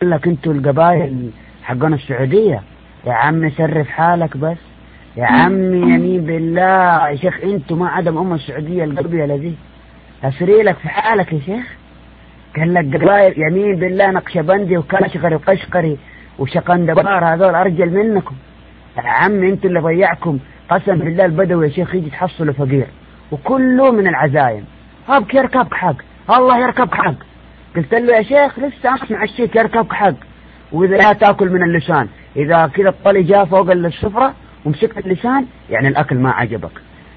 قال لك انتوا القبائل حقنا السعودية. يا عم سرف حالك بس يا عم، يمين بالله يا شيخ انتوا ما عدم السعودية القبيلة دي، اسري لك في حالك يا شيخ. قال لك قبائل يمين بالله نقشبندي وكاشغري وقشقري وشقندبار هذول ارجل منكم. يا عم انتوا اللي ضيعكم قسم بالله البدوي يا شيخ يجي تحصلوا فقير وكله من العزايم. هابك يركبك حق، الله يركبك حق. قلت له يا شيخ لسه اسمع الشيك يركبك حق، واذا لا تاكل من اللسان، اذا كذا الطلي جاء فوق السفرة ومسكت اللسان يعني الاكل ما عجبك،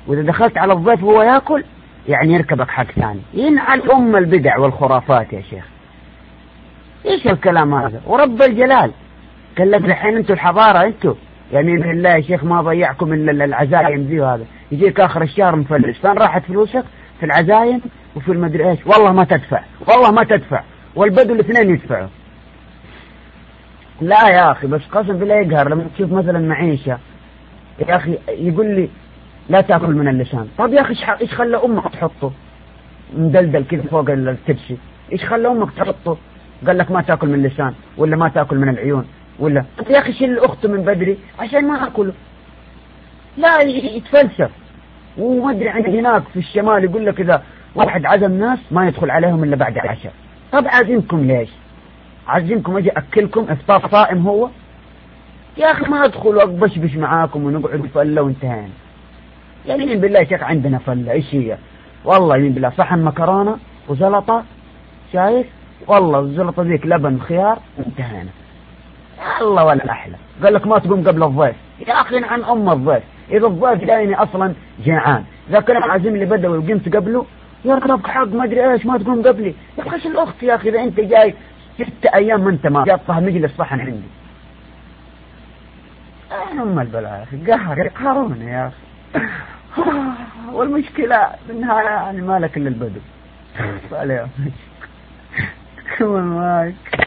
واذا دخلت على الضيف وهو ياكل يعني يركبك حق ثاني. ينعل البدع والخرافات يا شيخ. ايش الكلام هذا؟ ورب الجلال قال لك الحين انتوا الحضارة انتوا يمين بالله يا شيخ ما ضيعكم الا العزايم ذي، وهذا يجيك اخر الشهر مفلس. فين راحت فلوسك؟ في العزايم وفي المدري ايش. والله ما تدفع، والله ما تدفع، والبدو الاثنين يدفعوا. لا يا اخي بس قسم بالله يقهر لما تشوف مثلا معيشة يا اخي يقول لي لا تاكل من اللسان. طب يا اخي ايش خلى امك تحطه مدلدل كذا فوق التبسي؟ ايش خلى امك تحطه؟ قال لك ما تاكل من اللسان ولا ما تاكل من العيون ولا. طب يا اخي شيل اخته من بدري عشان ما اكله. لا يتفلسف. وما ادري عند هناك في الشمال يقول لك اذا واحد عزم ناس ما يدخل عليهم الا بعد العشاء. طب عازمكم ليش؟ عازمكم اجي اكلكم افطار صائم هو؟ يا اخي ما ادخل واقبشبش معاكم ونقعد فله وانتهينا. يمين بالله يا شيخ عندنا فله ايش هي؟ والله يمين بالله صحن مكرونه وزلطه شايف، والله الزلطه ذيك لبن خيار انتهينا. الله ولا احلى. قال لك ما تقوم قبل الضيف. يا اخي عن الضيف، اذا الضيف جايني اصلا جيعان، اذا كان عازم لي بدوي وقمت قبله يركبك حق ما ادري ايش ما تقوم قبلي. يا اخي ايش الاخت يا اخي؟ اذا انت جاي 6 ايام ما انت ما جاطها مجلس صحن عندي. البلاء يا اخي قهرون يا اخي. والمشكلة بالنهاية يعني مالك الا البدو. عليهم كمان مايك.